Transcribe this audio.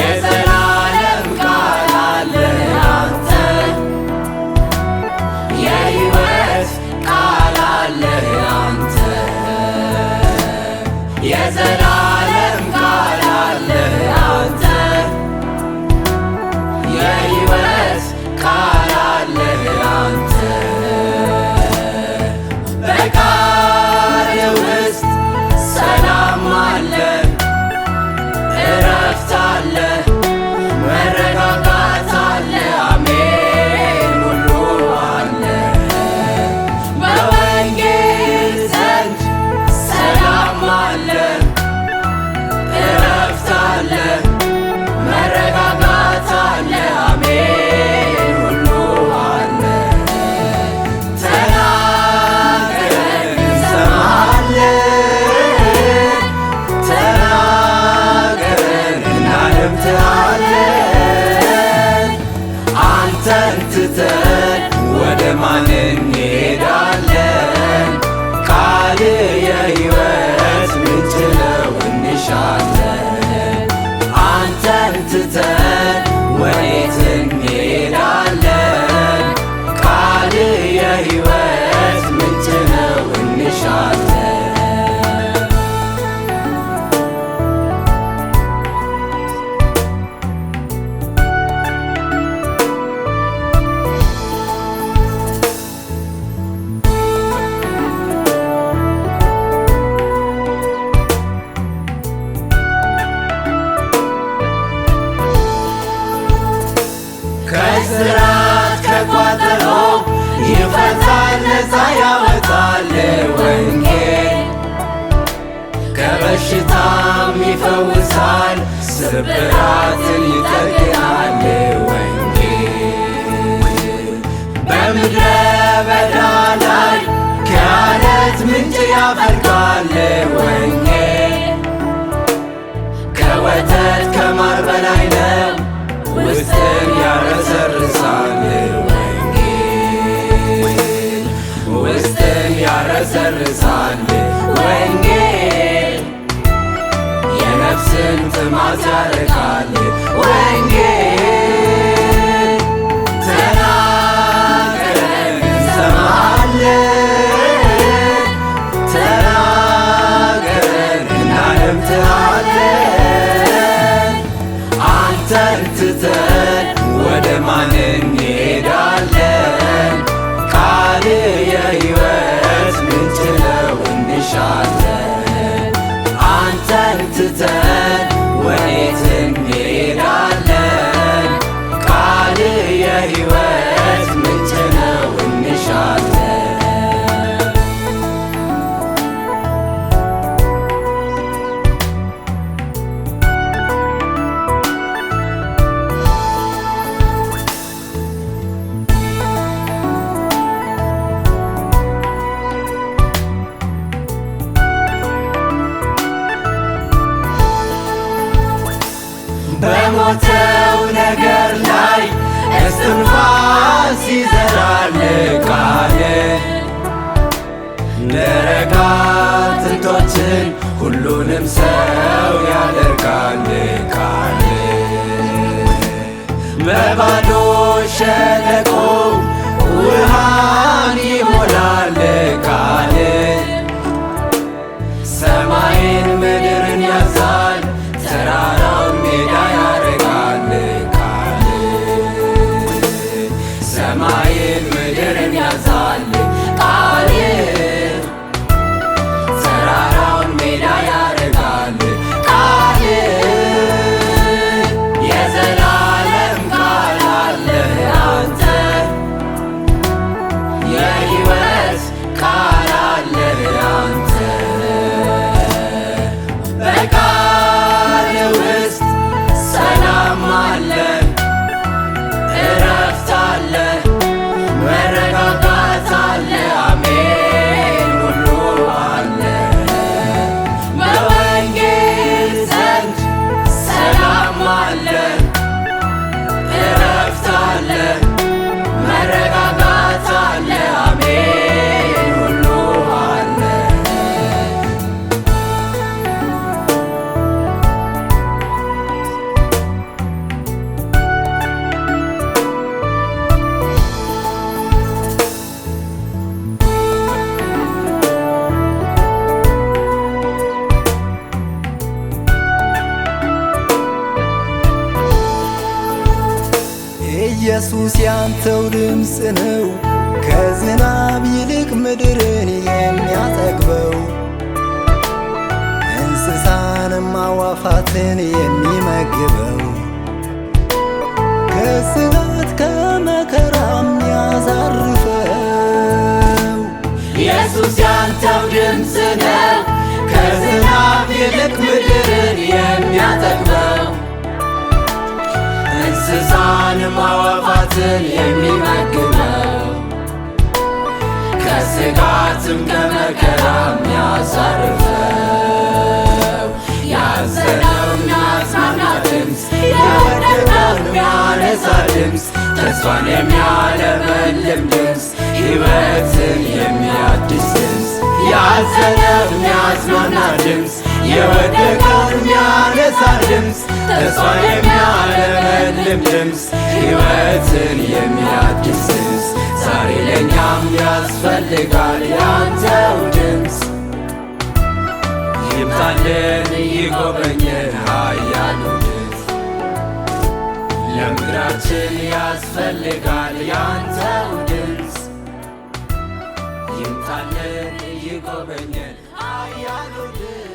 የዘላለም ቃል አለህ አንተ የሕይወት ቃል አለህ አንተ የዘላለም ቃል አለህ አንተ የሕይወት ቃል አለህ አንተ በቃልህ ውስጥ ሰላም አለ እረፍት አለ መረጋጋት አለ አሜን ሁሉ አለ በወንጌል ዘንድ ሰላም አለ እረፍት አለ መረጋጋት አለ አሜን ሁሉ አለ ተናገረን እንሰማለን ተናገረን እናደምጥሃለን አንተን ትተን ወደ ማን እንሄዳለን ቃልህ የሕይወት ምንጭ ነው እንሻለን አንተን ትተን ወዴት እንሄዳለን ቃልህ የሕይወት ምንጭ ነው እንሻለን ከእስራት ከቋጠሮ ይፈታል ነፃ ያወጣል ወንጌል ከበሽታም ይፈውሳል ስብራትን ይጠግናል ወንጌል በምድረ በዳ ላይ ከዓለት ምንጭ ያፈልቃል ወንጌል ከወተት ከማር በላይ ነው ውስጥን ያረሰርሳል ወንጌል ውስጥን ያረሰርሳል ወንጌል የነፍስን ጥማት ያረካል ወንጌል ተናገረን እንሰማለን ተናገረን እናደምጥሃለን አንተን ትተን ወደ ማን እንሄዳለን ቃልህ የሕይወት ምንጭ ነው እንሻለን አንተን ትተን ወዴት እንሄዳለን ቃልህ የሕይወት ምንጭ ነው እንሻለን በሞተው ነገር ላይ እስትንፋስ ይዘራል ቃልህ ደረቅ አጥንቶችን ሁሉንም ሰው ያደርጋል ቃልህ በባዶ ሸለቆ ውሃን ይሞላል ቃልህ ሰማይን ምድርን ያዛል ተራራውን ሜዳ ያረጋል ቃልህ ሰማይን ምድርን ያዛል ቃልህ ተራራውን ሜዳ ያረጋል ቃልህ የዘላለም ቃል ኢየሱስ ያንተው ድምፅ ነው ከዝናብ ይልቅ ምድርን የሚያጠግበው እንስሳንም አዋፋትን የሚመግበው ከስጋት ከመከራም ያሳርፈው። ኢየሱስ ያንተው ድምፅ ነው ከዝናብ ይልቅ ምድርን የሚያጠግበው እንስሳንም አዋፋትን የሚመግበው ከስጋትም ከመከራም ያሳርፈው። ያዘነው የሚያጽናና ድምፅ፣ የወደቀውን የሚያነሳ ድምፅ፣ ተስፋን የሚያለመልም ድምፅ፣ ሕይወትን የሚያድስ ድምፅ። ያዘነው የሚያጽናና ድምፅ፣ የወደቀውን የሚያነሳ ድምፅ፣ ተስፋን የሚያለመልም ድምፅ፣ ሕይወትን የሚያድስ ድምፅ። ዛሬ ለእኛም ያስፈልጋል ያንተው ድምፅ። ይምጣልን ይጎበኘን ኃያሉ ድምፅ። ለምድራችን ያስፈልጋል ያንተው ድምፅ። ይምጣልን ይጎበኘን ኃያሉ ድምፅ።